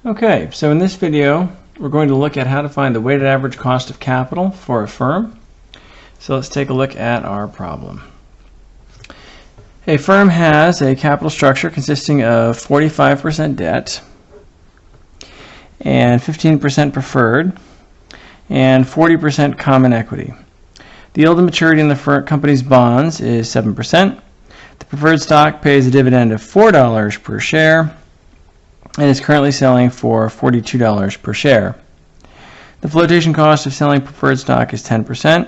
Okay, so in this video we're going to look at how to find the weighted average cost of capital for a firm. So let's take a look at our problem. A firm has a capital structure consisting of 45% debt and 15% preferred and 40% common equity. The yield to maturity in the company's bonds is 7%. The preferred stock pays a dividend of $4 per share and is currently selling for $42 per share. The flotation cost of selling preferred stock is 10%.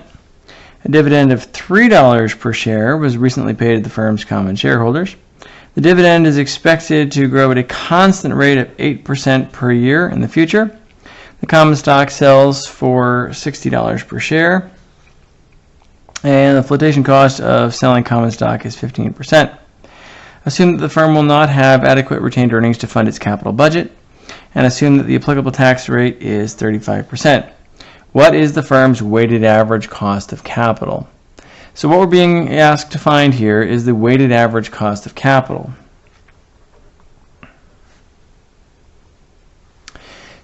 A dividend of $3 per share was recently paid to the firm's common shareholders. The dividend is expected to grow at a constant rate of 8% per year in the future. The common stock sells for $60 per share, and the flotation cost of selling common stock is 15%. Assume that the firm will not have adequate retained earnings to fund its capital budget, and assume that the applicable tax rate is 35%. What is the firm's weighted average cost of capital? So what we're being asked to find here is the weighted average cost of capital.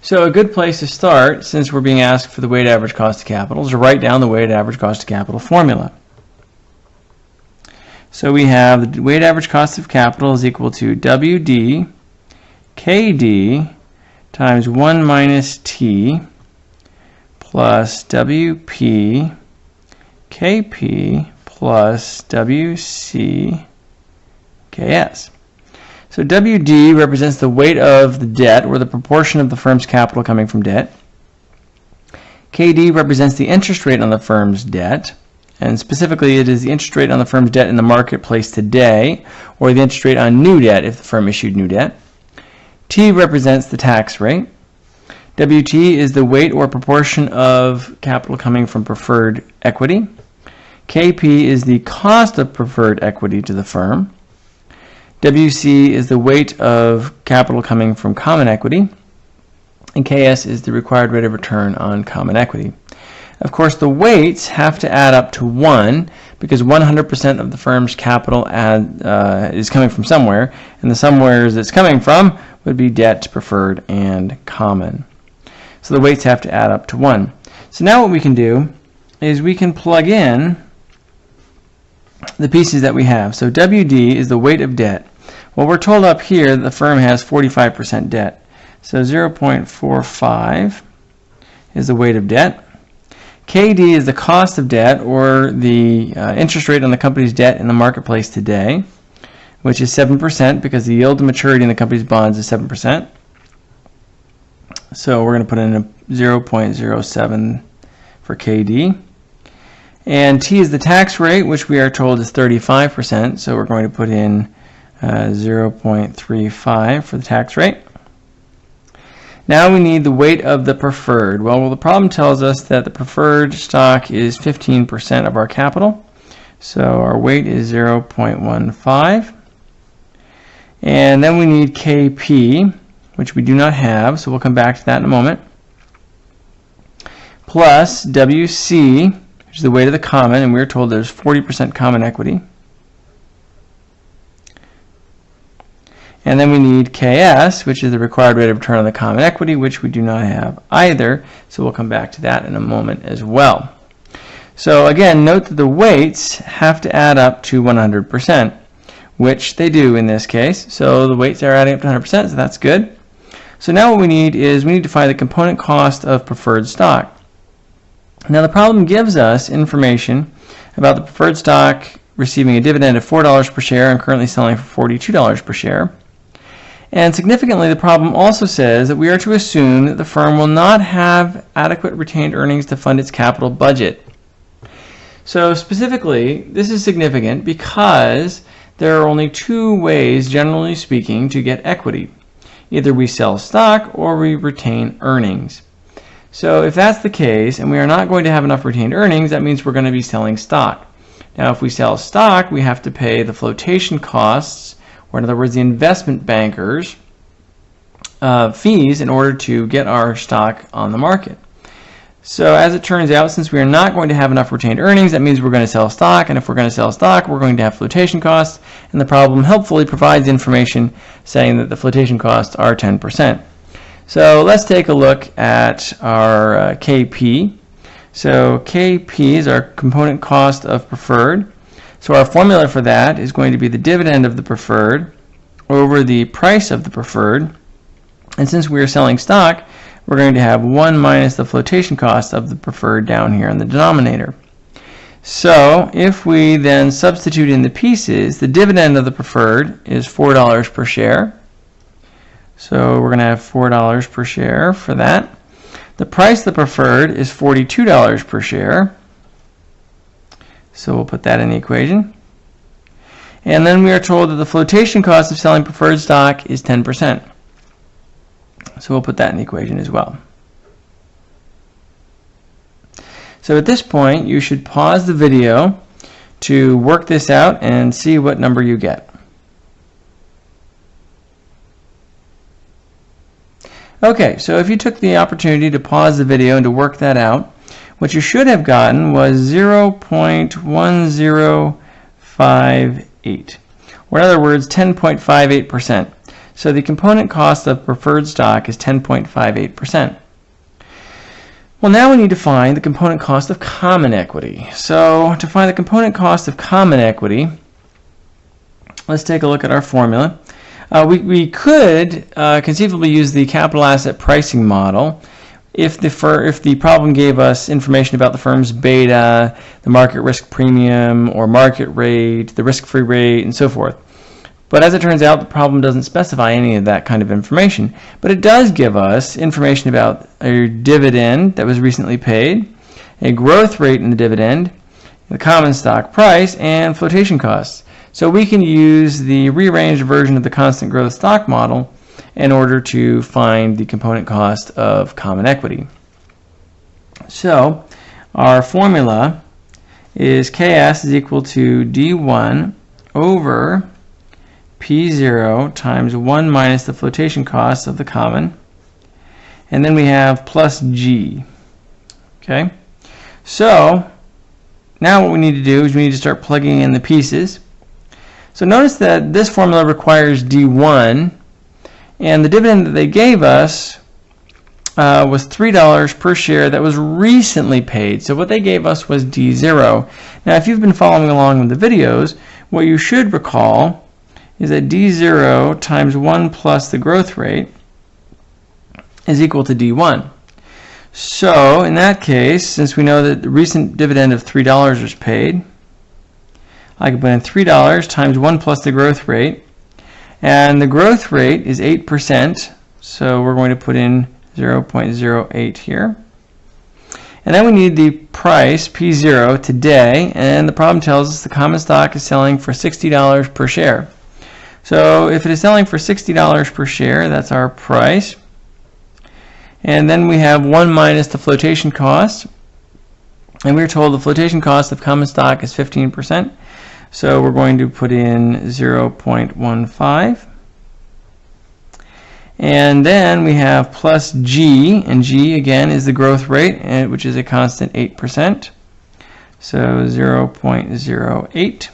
So a good place to start, since we're being asked for the weighted average cost of capital, is to write down the weighted average cost of capital formula. So we have the weighted average cost of capital is equal to WD KD times 1 minus T plus WP KP plus WC KS. So WD represents the weight of the debt, or the proportion of the firm's capital coming from debt. KD represents the interest rate on the firm's debt, and specifically it is the interest rate on the firm's debt in the marketplace today, or the interest rate on new debt if the firm issued new debt. T represents the tax rate. WT is the weight or proportion of capital coming from preferred equity. KP is the cost of preferred equity to the firm. WC is the weight of capital coming from common equity. And KS is the required rate of return on common equity. Of course, the weights have to add up to 1 because 100% of the firm's capital is coming from somewhere, and the somewheres it's coming from would be debt, preferred, and common. So the weights have to add up to 1. So now what we can do is we can plug in the pieces that we have. So WD is the weight of debt. Well, we're told up here that the firm has 45% debt. So 0.45 is the weight of debt. KD is the cost of debt, or the interest rate on the company's debt in the marketplace today, which is 7% because the yield to maturity in the company's bonds is 7%. So we're going to put in a 0.07 for KD. And T is the tax rate, which we are told is 35%. So we're going to put in 0.35 for the tax rate. Now we need the weight of the preferred. Well, the problem tells us that the preferred stock is 15% of our capital. So our weight is 0.15. And then we need KP, which we do not have, so we'll come back to that in a moment, plus WC, which is the weight of the common, and we're told there's 40% common equity. And then we need KS, which is the required rate of return on the common equity, which we do not have either, so we'll come back to that in a moment as well. So again, note that the weights have to add up to 100%, which they do in this case. So the weights are adding up to 100%, so that's good. So now what we need is we need to find the component cost of preferred stock. Now the problem gives us information about the preferred stock receiving a dividend of $4 per share and currently selling for $42 per share. And significantly, the problem also says that we are to assume that the firm will not have adequate retained earnings to fund its capital budget. So specifically, this is significant because there are only two ways, generally speaking, to get equity. Either we sell stock or we retain earnings. So if that's the case and we are not going to have enough retained earnings, that means we're going to be selling stock. Now if we sell stock, we have to pay the flotation costs, or in other words the investment bankers' fees in order to get our stock on the market. So as it turns out, since we are not going to have enough retained earnings, that means we're going to sell stock, and if we're going to sell stock, we're going to have flotation costs, and the problem helpfully provides information saying that the flotation costs are 10%. So let's take a look at our KP. So KP is our component cost of preferred. So our formula for that is going to be the dividend of the preferred over the price of the preferred. And since we are selling stock, we're going to have 1 minus the flotation cost of the preferred down here in the denominator. So if we then substitute in the pieces, the dividend of the preferred is $4 per share. So we're going to have $4 per share for that. The price of the preferred is $42 per share. So we'll put that in the equation. And then we are told that the flotation cost of selling preferred stock is 10%. So we'll put that in the equation as well. So at this point, you should pause the video to work this out and see what number you get. Okay, so if you took the opportunity to pause the video and to work that out, what you should have gotten was 0.1058, or in other words, 10.58%. So the component cost of preferred stock is 10.58%. Well, now we need to find the component cost of common equity. So to find the component cost of common equity, let's take a look at our formula. We could conceivably use the capital asset pricing model if the problem gave us information about the firm's beta, the market risk premium, or market rate, the risk-free rate, and so forth. But as it turns out, the problem doesn't specify any of that kind of information. But it does give us information about a dividend that was recently paid, a growth rate in the dividend, the common stock price, and flotation costs. So we can use the rearranged version of the constant growth stock model in order to find the component cost of common equity. So our formula is KS is equal to D1 over P0 times 1 minus the flotation cost of the common. And then we have plus G. Okay? So now what we need to do is we need to start plugging in the pieces. So notice that this formula requires D1, and the dividend that they gave us was $3 per share that was recently paid. So what they gave us was D0. Now if you've been following along with the videos, what you should recall is that D0 times 1 plus the growth rate is equal to D1. So in that case, since we know that the recent dividend of $3 was paid, I can put in $3 times 1 plus the growth rate. And the growth rate is 8%, so we're going to put in 0.08 here. And then we need the price, P0, today, and the problem tells us the common stock is selling for $60 per share. So if it is selling for $60 per share, that's our price. And then we have 1 minus the flotation cost. And we're told the flotation cost of common stock is 15%. So we're going to put in 0.15. And then we have plus G, and G again is the growth rate, which is a constant 8%. So 0.08.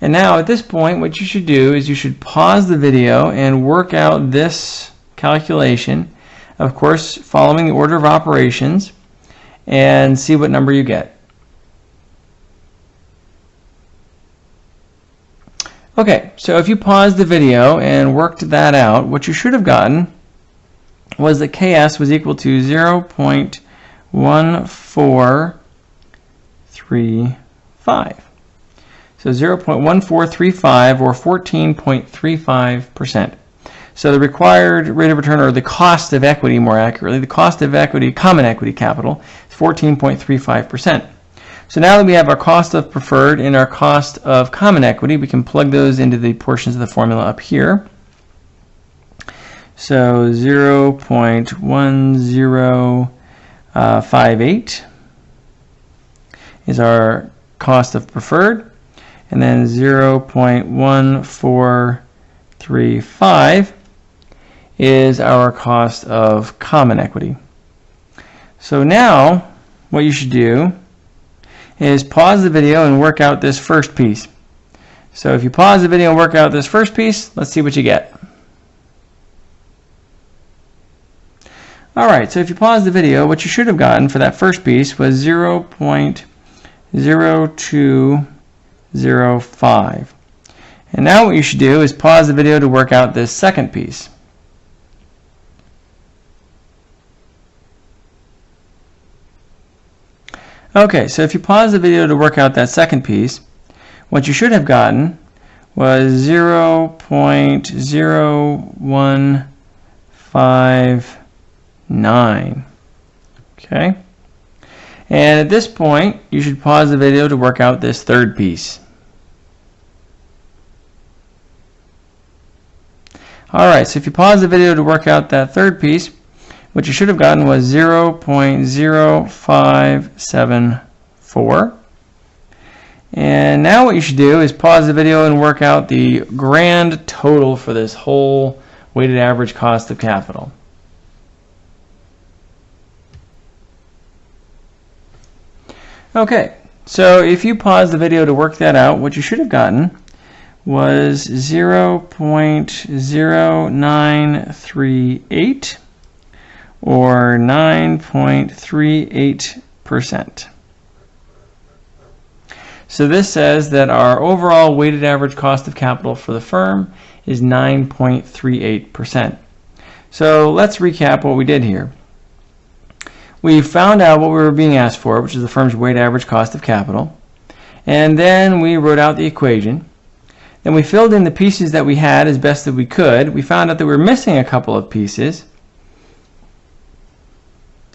And now at this point, what you should do is you should pause the video and work out this calculation, of course following the order of operations, and see what number you get. Okay, so if you paused the video and worked that out, what you should have gotten was that KS was equal to 0.1435. So 0.1435 or 14.35%. So the required rate of return, or the cost of equity more accurately, the cost of equity, common equity capital, is 14.35%. So now that we have our cost of preferred and our cost of common equity, we can plug those into the portions of the formula up here. So 0.1058 is our cost of preferred, and then 0.1435 is our cost of common equity. So now what you should do is pause the video and work out this first piece. So if you pause the video and work out this first piece, let's see what you get. All right, so if you pause the video, what you should have gotten for that first piece was 0.0205. And now what you should do is pause the video to work out this second piece. Okay, so if you pause the video to work out that second piece, what you should have gotten was 0.0159. Okay? And at this point, you should pause the video to work out this third piece. Alright, so if you pause the video to work out that third piece, what you should have gotten was 0.0574. And now what you should do is pause the video and work out the grand total for this whole weighted average cost of capital. Okay, so if you pause the video to work that out, what you should have gotten was 0.0938 or 9.38%. So this says that our overall weighted average cost of capital for the firm is 9.38%. So let's recap what we did here. We found out what we were being asked for, which is the firm's weighted average cost of capital. And then we wrote out the equation. Then we filled in the pieces that we had as best that we could. We found out that we were missing a couple of pieces.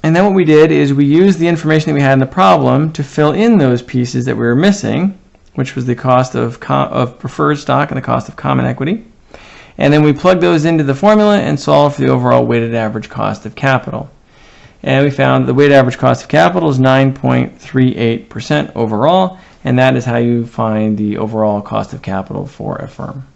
And then what we did is we used the information that we had in the problem to fill in those pieces that we were missing, which was the cost of preferred stock and the cost of common equity. And then we plugged those into the formula and solved for the overall weighted average cost of capital. And we found the weighted average cost of capital is 9.38% overall, and that is how you find the overall cost of capital for a firm.